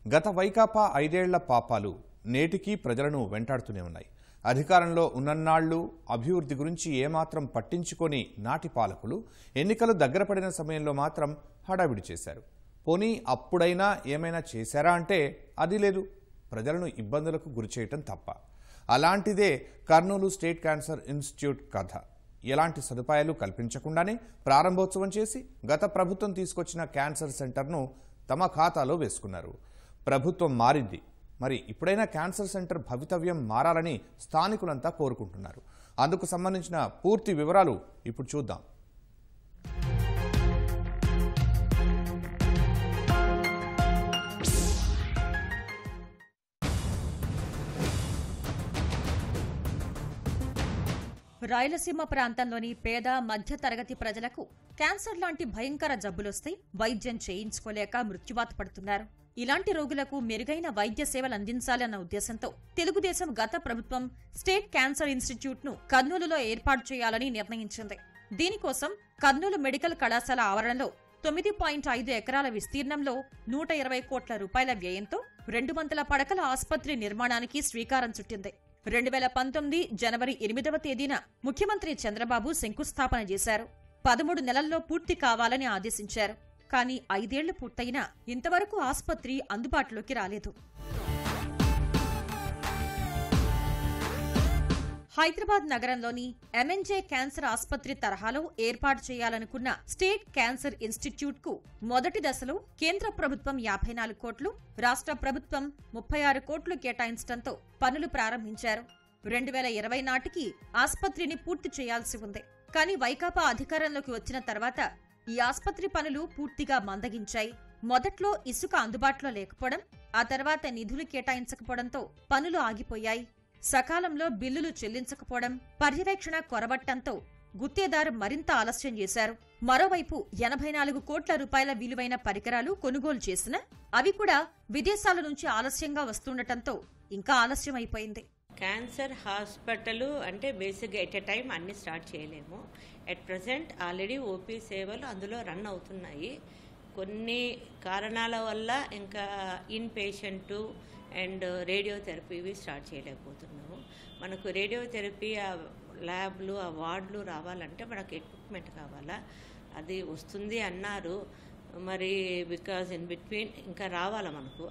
గత వైకాపా 5 ఏళ్ల పాపాలు నేటికి ప్రజలను వెంటాడుతూనే ఉన్నాయి. అధికారంలో ఉన్నన్నాళ్లు అభివృద్ధి గురించి ఏమాత్రం పట్టించుకొని నాటి పాలకులు ఎన్నికలు దగ్గర పడిన సమయంలో మాత్రం హడావిడి చేశారు. పోనీ అప్పుడైనా ఏమైనా చేశారా అంటే అది లేదు. ప్రజలను ఇబ్బందులకు గురిచేయటం తప్ప. అలాంటిదే కర్నూలు స్టేట్ క్యాన్సర్ ఇన్స్టిట్యూట్ కథ. ఎలాంటి సదుపాయాలు కల్పించకుండానే ప్రారంభోత్సవం చేసి గత ప్రభుత్వం తీసుకొచ్చిన క్యాన్సర్ సెంటర్ను తమ ఖాతాలో వేసుకున్నారు. ప్రభుత్వం మారింది, మరి ఇప్పుడైనా క్యాన్సర్ సెంటర్ భవితవ్యం మారాలని స్థానికులంతా కోరుకుంటున్నారు. అందుకు సంబంధించిన పూర్తి వివరాలు ఇప్పుడు చూద్దాం. రాయలసీమ ప్రాంతంలోని పేద మధ్య తరగతి ప్రజలకు క్యాన్సర్ లాంటి భయంకర జబ్బులొస్తే వైద్యం చేయించుకోలేక మృత్యువాత పడుతున్నారు. ఇలాంటి రోగులకు మెరుగైన వైద్య సేవలు అందించాలన్న ఉద్దేశంతో తెలుగుదేశం గత ప్రభుత్వం స్టేట్ క్యాన్సర్ ఇన్స్టిట్యూట్ ను కర్నూలులో ఏర్పాటు చేయాలని నిర్ణయించింది. దీనికోసం కర్నూలు మెడికల్ కళాశాల ఆవరణలో 9.5 ఎకరాల విస్తీర్ణంలో 120 కోట్ల రూపాయల వ్యయంతో 200 పడకల ఆసుపత్రి నిర్మాణానికి శ్రీకారం చుట్టింది. 2019 జనవరి 8వ తేదీన ముఖ్యమంత్రి చంద్రబాబు శంకుస్థాపన చేశారు. 13 నెలల్లో పూర్తి కావాలని ఆదేశించారు. కానీ 5 ఏళ్లు పూర్తయినా ఇంతవరకు ఆసుపత్రి అందుబాటులోకి రాలేదు. హైదరాబాద్ నగరంలోని ఎంఎన్జే క్యాన్సర్ ఆసుపత్రి తరహాలో ఏర్పాటు చేయాలనుకున్న స్టేట్ క్యాన్సర్ ఇన్స్టిట్యూట్ కు మొదటి దశలో కేంద్ర ప్రభుత్వం 54 కోట్లు, రాష్ట్ర ప్రభుత్వం 36 కోట్లు కేటాయించడంతో పనులు ప్రారంభించారు. 2020 నాటికి ఆసుపత్రిని పూర్తి చేయాల్సి ఉంది. కానీ వైకాపా అధికారంలోకి వచ్చిన తర్వాత ఈ ఆసుపత్రి పనులు పూర్తిగా మందగించాయి. మొదట్లో ఇసుక అందుబాటులో లేకపోవడం, ఆ తర్వాత నిధులు కేటాయించకపోవడంతో పనులు ఆగిపోయాయి. సకాలంలో బిల్లులు చెల్లించకపోవడం, పర్యవేక్షణ కొరబట్టంతో గుత్తేదారు మరింత ఆలస్యం చేశారు. మరోవైపు 84 కోట్ల రూపాయల విలువైన పరికరాలు కొనుగోలు చేసినా అవి కూడా విదేశాల నుంచి ఆలస్యంగా వస్తుండటంతో ఇంకా ఆలస్యం అయిపోయింది. క్యాన్సర్ హాస్పిటల్ అంటే బేసిక్గా ఎట్ ఎ టైం అన్ని స్టార్ట్ చేయలేము. ఎట్ ప్రజెంట్ ఆల్రెడీ ఓపీ సేవలు అందులో రన్ అవుతున్నాయి. కొన్ని కారణాల వల్ల ఇంకా ఇన్ పేషెంటు అండ్ రేడియోథెరపీ ఇవి స్టార్ట్ చేయలేకపోతున్నాము. మనకు రేడియోథెరపీ ఆ ల్యాబ్లు ఆ వార్డులు రావాలంటే మనకు ఎక్విప్మెంట్ కావాలా. అది వస్తుంది అన్నారు, మరి బికాజ్ ఇన్ బిట్వీన్ ఇంకా రావాలా మనకు.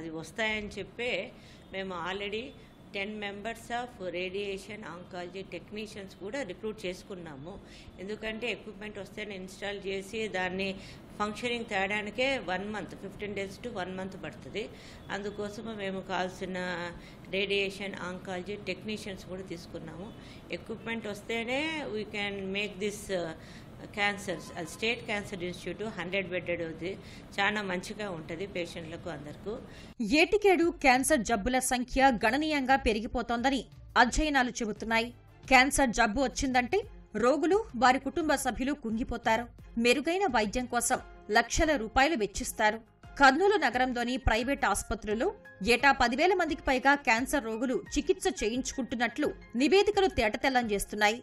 అది వస్తాయని చెప్పే మేము already 10 members of radiation oncology technicians కూడా రిక్రూట్ చేసుకున్నాము. ఎందుకంటే ఎక్విప్మెంట్ వస్తేనే ఇన్స్టాల్ చేసి దాన్ని functioning తేడానికే 1 month 15 days to 1 month పడుతుంది. అందుకోసము మేము కావాల్సిన రేడియేషన్ ఆంకాలజీ టెక్నీషియన్స్ కూడా తీసుకున్నాము. ఎక్విప్మెంట్ వస్తేనే we can make this cancer state cancer institute 100 bedded అవుతుంది. చాలా మంచిగా ఉంటుంది పేషెంట్లకు అందరికీ. ఏటికేడు క్యాన్సర్ జబ్బుల సంఖ్య గణనీయంగా పెరిగిపోతోందని అధ్యయనాలు చెబుతున్నాయి. క్యాన్సర్ జబ్బు వచ్చిందంటే రోగులు, వారి కుటుంబ సభ్యులు కుంగిపోతారు. మెరుగైన వైద్యం కోసం లక్షల రూపాయలు వెచ్చిస్తారు. కర్నూలు నగరంలోని ప్రైవేట్ ఆసుపత్రుల్లో ఏటా 10,000 మందికి పైగా క్యాన్సర్ రోగులు చికిత్స చేయించుకుంటున్నట్లు నివేదికలు తేటతెల్లం చేస్తున్నాయి.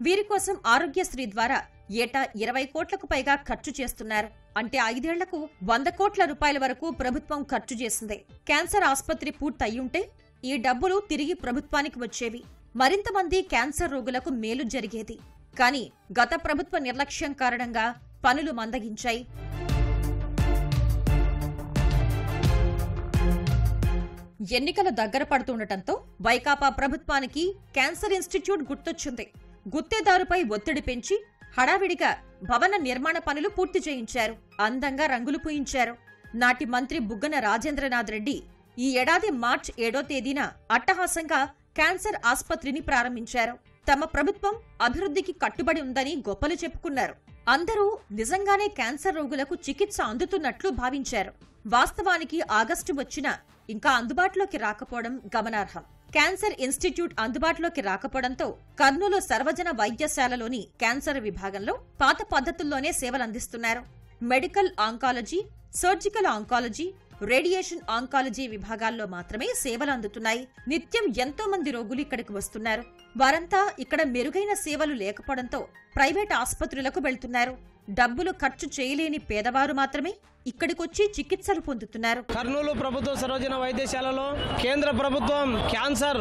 వీరి కోసం ఆరోగ్యశ్రీ ద్వారా ఏటా 20 కోట్లకు పైగా ఖర్చు చేస్తున్నారు. అంటే 5 ఏళ్లకు 100 కోట్ల రూపాయల వరకు ప్రభుత్వం ఖర్చు చేసింది. క్యాన్సర్ ఆసుపత్రి పూర్తయ్యుంటే ఈ డబ్బులు తిరిగి ప్రభుత్వానికి వచ్చేవి. మరింత మంది క్యాన్సర్ రోగులకు మేలు జరిగేది. కానీ గత ప్రభుత్వ నిర్లక్ష్యం కారణంగా పనులు మందగించాయి. ఎన్నికలు దగ్గర పడుతుండటంతో వైకాపా ప్రభుత్వానికి క్యాన్సర్ ఇన్స్టిట్యూట్ గుర్తొచ్చింది. గుత్తేదారుపై ఒత్తిడి పెంచి హడావిడిగా భవన నిర్మాణ పనులు పూర్తి చేయించారు. అందంగా రంగులు పూయించారు. నాటి మంత్రి బుగ్గన రాజేంద్రనాథ్ రెడ్డి ఈ ఏడాది మార్చి 7వ తేదీన అట్టహాసంగా క్యాన్సర్ ఆసుపత్రిని ప్రారంభించారు. తమ ప్రభుత్వం అభివృద్ధికి కట్టుబడి ఉందని గొప్పలు చెప్పుకున్నారు. అందరూ నిజంగానే క్యాన్సర్ రోగులకు చికిత్స అందుతున్నట్లు భావించారు. వాస్తవానికి ఆగస్టు వచ్చినా ఇంకా అందుబాటులోకి రాకపోవడం గమనార్హం. క్యాన్సర్ ఇన్స్టిట్యూట్ అందుబాటులోకి రాకపోవడంతో కర్నూలు సర్వజన వైద్యశాలలోని క్యాన్సర్ విభాగంలో పాత పద్ధతుల్లోనే సేవలందిస్తున్నారు. Medical oncology, surgical oncology, radiation oncology విభాగాల్లో మాత్రమే సేవలు అందుతున్నాయి. నిత్యం ఎంతో మంది రోగులు ఇక్కడికి వస్తున్నారు. వారంతా ఇక్కడ మెరుగైన సేవలు లేకపోవడంతో ప్రైవేట్ ఆసుపత్రులకు వెళ్తున్నారు. డబ్బులు ఖర్చు చేయలేని పేదవారు మాత్రమే ఇక్కడికొచ్చి చికిత్సలు పొందుతున్నారు. కర్నూలు ప్రభుత్వ సర్వజన వైద్యశాలలో కేంద్ర ప్రభుత్వం క్యాన్సర్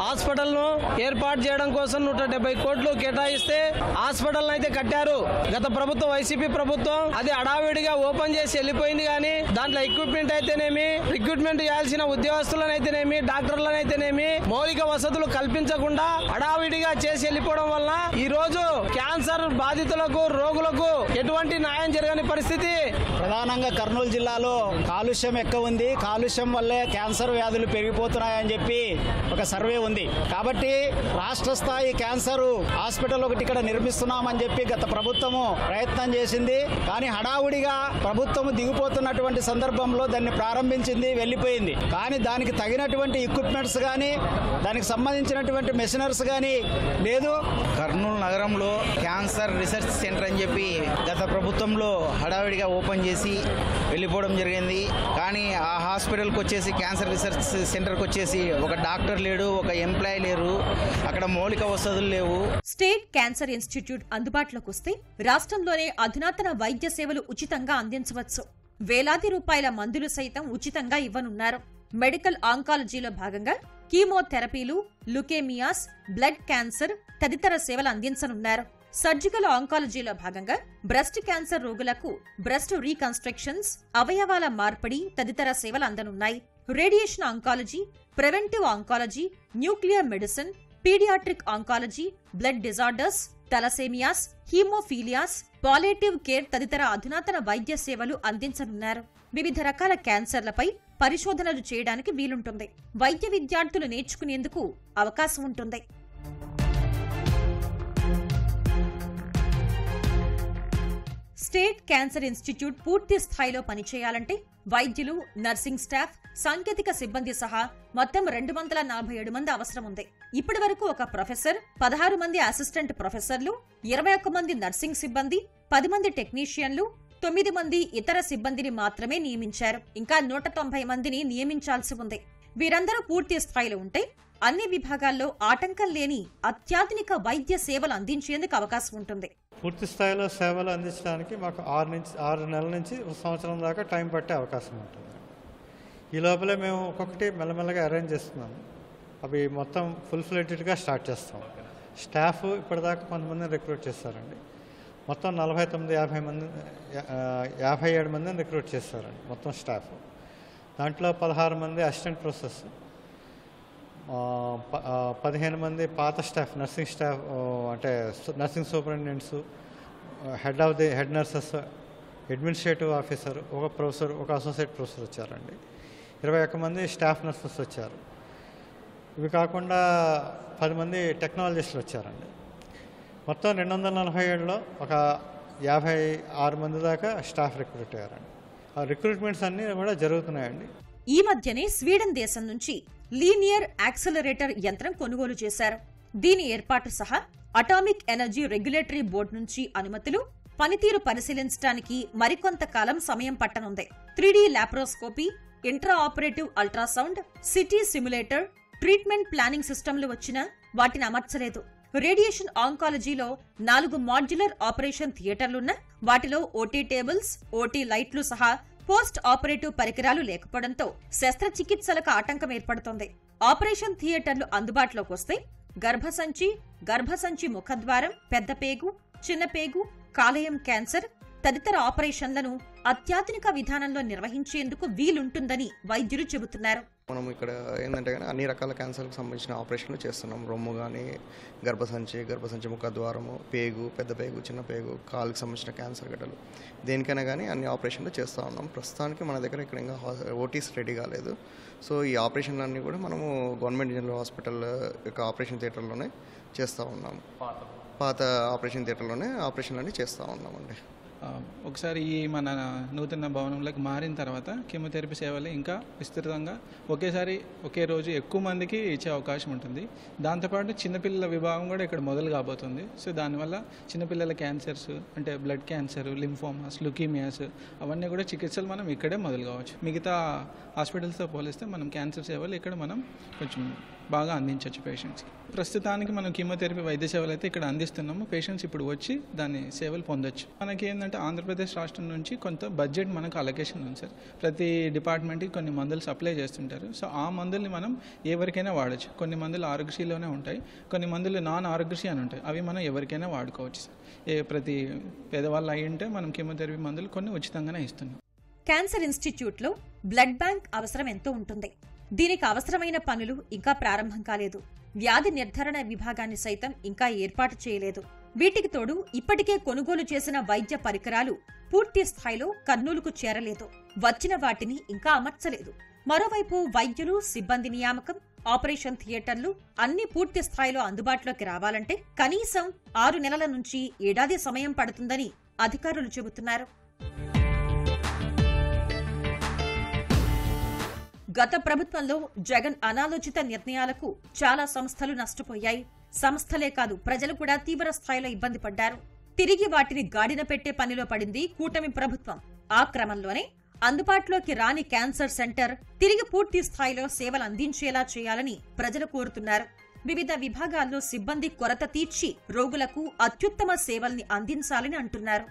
హాస్పిటల్ను ఏర్పాటు చేయడం కోసం 170 కోట్లు కేటాయిస్తే హాస్పిటల్ అయితే కట్టారు. గత ప్రభుత్వం వైసీపీ ప్రభుత్వం అది హడావిడిగా ఓపెన్ చేసి వెళ్ళిపోయింది. కానీ దాంట్లో ఎక్విప్మెంట్ అయితేనేమి, రిక్రూట్మెంట్ చేయాల్సిన ఉద్యోగస్తులనైతేనేమి, డాక్టర్లనైతేనేమి మౌలిక వసతులు కల్పించకుండా హడావిడిగా చేసి వెళ్ళిపోవడం వల్ల ఈ రోజు క్యాన్సర్ బాధితులకు, రోగులకు ఎటువంటి న్యాయం జరగని పరిస్థితి. ప్రధానంగా కర్నూలు జిల్లాలో కాలుష్యం ఎక్కువ ఉంది. కాలుష్యం వల్లే క్యాన్సర్ వ్యాధులు పెరిగిపోతున్నాయని చెప్పి ఒక సర్వే ఉంది. కాబట్టి రాష్ట్ర స్థాయి క్యాన్సర్ హాస్పిటల్ ఒకటి ఇక్కడ నిర్మిస్తున్నామని చెప్పి గత ప్రభుత్వము ప్రయత్నం చేసింది. కానీ హడావుడిగా ప్రభుత్వం దిగిపోతున్నటువంటి సందర్భంలో దాన్ని ప్రారంభించింది, వెళ్ళిపోయింది. కానీ దానికి తగినటువంటి ఎక్విప్మెంట్స్ కానీ, దానికి సంబంధించినటువంటి మెషినరీస్ కానీ లేదు. కర్నూలు నగరంలో క్యాన్సర్ రీసెర్చ్ సెంటర్ అని చెప్పి గత ప్రభుత్వంలో హడావిడిగా ఓపెన్ చేసి వెళ్ళిపోవడం జరిగింది. కానీ ఆ హాస్పిటల్కి వచ్చేసి క్యాన్సర్ రీసెర్చ్ సెంటర్కి వచ్చేసి ఒక డాక్టర్ లేడు, ఒక ఎంప్లాయీ లేరు, అక్కడ మౌలిక వసతులు లేవు. స్టేట్ క్యాన్సర్ ఇన్స్టిట్యూట్ అందుబాటులోకి వస్తే రాష్ట్రంలోనే అధునాతన వైద్య సేవలు ఉచితంగా అందించవచ్చు. వేలాది రూపాయల మందులు సైతం ఉచితంగా ఇవ్వనున్నారు. మెడికల్ ఆంకాలజీలో భాగంగా కీమోథెరపీలు, లుకేమియాస్, బ్లడ్ క్యాన్సర్ తదితర సేవలు అందించనున్నారు. సర్జికల్ ఆంకాలజీలో భాగంగా బ్రెస్ట్ క్యాన్సర్ రోగులకు బ్రెస్ట్ రీకన్స్ట్రక్షన్స్, అవయవాల మార్పిడి తదితర సేవలు అందనున్నాయి. Radiation oncology, preventive oncology, nuclear medicine, paediatric oncology, blood disorders, thalassaemias, haemophilias, palliative care తదితర అధునాతన వైద్య సేవలు అందించనున్నారు. వివిధ రకాల క్యాన్సర్లపై పరిశోధనలు చేయడానికి వీలుంటుంది. వైద్య విద్యార్థులు నేర్చుకునేందుకు అవకాశం ఉంటుంది. స్టేట్ క్యాన్సర్ ఇన్స్టిట్యూట్ పూర్తి స్థాయిలో పనిచేయాలంటే వైద్యులు, నర్సింగ్ స్టాఫ్, సాంకేతిక సిబ్బంది సహా మొత్తం 247 మంది అవసరం ఉంది. ఇప్పటి వరకు ఒక ప్రొఫెసర్, 16 మంది అసిస్టెంట్ ప్రొఫెసర్లు, 21 మంది నర్సింగ్ సిబ్బంది, 10 మంది టెక్నీషియన్లు, 9 మంది ఇతర సిబ్బందిని మాత్రమే నియమించారు. ఇంకా 190 మందిని నియమించాల్సి ఉంది. వీరందరూ పూర్తి స్థాయిలో ఉంటే అన్ని విభాగాల్లో ఆటంకం లేని అత్యాధునిక వైద్య సేవలు అందించేందుకు అవకాశం ఉంటుంది. పూర్తి స్థాయిలో సేవలు అందించడానికి మాకు 6 నెలల నుంచి 1 సంవత్సరం దాకా టైం పట్టే అవకాశం ఉంటుంది. ఈ లోపలే మేము ఒక్కొక్కటి మెల్లమెల్లగా అరేంజ్ చేస్తున్నాము. అవి మొత్తం ఫుల్ ఫ్లెడ్జ్డ్గా స్టార్ట్ చేస్తాం. స్టాఫ్ ఇప్పటిదాకా కొంతమందిని రిక్రూట్ చేస్తారండి. మొత్తం 49-50 మంది, 57 మందిని రిక్రూట్ చేస్తారండి మొత్తం స్టాఫ్. దాంట్లో 16 మంది అసిస్టెంట్ ప్రొఫెసర్స్, 15 మంది పాత స్టాఫ్, నర్సింగ్ స్టాఫ్ అంటే nursing superintendents, head nurses, administrative officer, ఒక ప్రొఫెసర్, ఒక అసోసియేట్ ప్రొఫెసర్ వచ్చారండి. 21 మంది స్టాఫ్ నర్సెస్ వచ్చారు. ఇవి కాకుండా 10 మంది టెక్నాలజిస్టులు వచ్చారండి. మొత్తం 247లో ఒక 56 మంది దాకా స్టాఫ్ రిక్రూట్ అయ్యారండి. ఆ రిక్రూట్మెంట్స్ అన్నీ కూడా జరుగుతున్నాయండి. ఈ మధ్యనే స్వీడన్ దేశం నుంచి లీనియర్ యాక్సలరేటర్ యంత్రం కొనుగోలు చేశారు. దీని ఏర్పాటు సహా అటామిక్ ఎనర్జీ రెగ్యులేటరీ బోర్డు నుంచి అనుమతులు, పనితీరు పరిశీలించడానికి మరికొంతకాలం సమయం పట్టనుంది. 3D laparoscopy, intra operative ultrasound, CT simulator, treatment planning సిస్టంలు వచ్చినా వాటిని అమర్చలేదు. రేడియేషన్ ఆంకాలజీలో 4 మాడ్యులర్ ఆపరేషన్ థియేటర్లున్నా వాటిలో ఓటీ టేబుల్స్, ఓటీ లైట్లు సహా పోస్ట్ ఆపరేటివ్ పరికరాలు లేకపోవడంతో శస్త్రచికిత్సలకు ఆటంకం ఏర్పడుతోంది. ఆపరేషన్ థియేటర్లు అందుబాటులోకి వస్తే గర్భసంచి ముఖద్వారం, పెద్ద పేగు, చిన్న పేగు, కాలేయం క్యాన్సర్ తదితర ఆపరేషన్లను అత్యాధునిక విధానంలో నిర్వహించేందుకు వీలుంటుందని వైద్యులు చెబుతున్నారు. మనం ఇక్కడ ఏంటంటే కానీ అన్ని రకాల క్యాన్సర్కి సంబంధించిన ఆపరేషన్లు చేస్తున్నాం. రొమ్ము కానీ, గర్భసంచి ముఖద్వారము, పేగు, పెద్ద పేగు, చిన్న పేగు, కాలుకి సంబంధించిన క్యాన్సర్ గడ్డలు, దేనికైనా కానీ అన్ని ఆపరేషన్లు చేస్తూ ఉన్నాం. ప్రస్తుతానికి మన దగ్గర ఇక్కడ ఇంకా ఓటీస్ రెడీ కాలేదు. సో ఈ ఆపరేషన్లన్నీ కూడా మనము గవర్నమెంట్ జనరల్ హాస్పిటల్ యొక్క ఆపరేషన్ థియేటర్లోనే చేస్తూ ఉన్నాము. పాత ఆపరేషన్ థియేటర్లోనే ఆపరేషన్లన్నీ చేస్తూ ఉన్నామండి. ఒకసారి ఈ మన నూతన భవనంలోకి మారిన తర్వాత కీమోథెరపీ సేవలు ఇంకా విస్తృతంగా ఒకే రోజు ఎక్కువ మందికి ఇచ్చే అవకాశం ఉంటుంది. దాంతోపాటు చిన్నపిల్లల విభాగం కూడా ఇక్కడ మొదలు కాబోతుంది. సో దానివల్ల చిన్నపిల్లల క్యాన్సర్స్ అంటే బ్లడ్ క్యాన్సర్, లింఫోమాస్, లుకీమియాస్ అవన్నీ కూడా చికిత్సలు మనం ఇక్కడే మొదలు కావచ్చు. మిగతా హాస్పిటల్స్తో పోలిస్తే మనం క్యాన్సర్ సేవలు ఇక్కడ మనం కొంచెం బాగా అందించవచ్చు పేషెంట్స్కి. ప్రస్తుతానికి మనం కీమోథెరపీ వైద్య సేవలు అయితే ఇక్కడ అందిస్తున్నాము. పేషెంట్స్ ఇప్పుడు వచ్చి దాని సేవలు పొందొచ్చు. మనకి ఏంటంటే ఏంటంటే ఆంధ్రప్రదేశ్ రాష్ట్రం నుంచి కొంత బడ్జెట్ మనకు అలొకేషన్ ఉంది సార్. ప్రతి డిపార్ట్మెంట్కి కొన్ని మందులు సప్లై చేస్తుంటారు. సో ఆ మందుల్ని మనం ఎవరికైనా వాడచ్చు. కొన్ని మందులు ఆరోగ్యశ్రీలోనే ఉంటాయి, కొన్ని మందులు నాన్ ఆరోగ్యశ్రీ అని ఉంటాయి. అవి మనం ఎవరికైనా వాడుకోవచ్చు సార్. ప్రతి పేదవాళ్ళు అయి ఉంటే మనం కీమోథెరపీ మందులు కొన్ని ఉచితంగానే ఇస్తున్నాం. క్యాన్సర్ ఇన్స్టిట్యూట్లో బ్లడ్ బ్యాంక్ అవసరం ఎంతో ఉంటుంది. దీనికి అవసరమైన పనులు ఇంకా ప్రారంభం కాలేదు. వ్యాధి నిర్ధారణ విభాగాన్ని సైతం ఇంకా ఏర్పాటు చేయలేదు. వీటికి తోడు ఇప్పటికే కొనుగోలు చేసిన వైద్య పరికరాలు పూర్తి స్థాయిలో కర్నూలుకు చేరలేదు. వచ్చిన వాటిని ఇంకా అమర్చలేదు. మరోవైపు వైద్యులు, సిబ్బంది నియామకం, ఆపరేషన్ థియేటర్లు అన్ని పూర్తి స్థాయిలో అందుబాటులోకి రావాలంటే కనీసం 6 నెలల నుంచి ఏడాది సమయం పడుతుందని అధికారులు చెబుతున్నారు. గత ప్రభుత్వంలో జగన్ అనాలోచిత నిర్ణయాలకు చాలా సంస్థలు నష్టపోయాయి. సంస్థలే కాదు, ప్రజలు కూడా తీవ్ర స్థాయిలో ఇబ్బంది పడ్డారు. తిరిగి వాటిని గాడిన పెట్టే పనిలో పడింది కూటమి ప్రభుత్వం. ఆ క్రమంలోనే అందుబాటులోకి రాని క్యాన్సర్ సెంటర్ తిరిగి పూర్తి స్థాయిలో సేవలు అందించేలా చేయాలని ప్రజలు కోరుతున్నారు. వివిధ విభాగాల్లో సిబ్బంది కొరత తీర్చి రోగులకు అత్యుత్తమ సేవల్ని అందించాలని అంటున్నారు.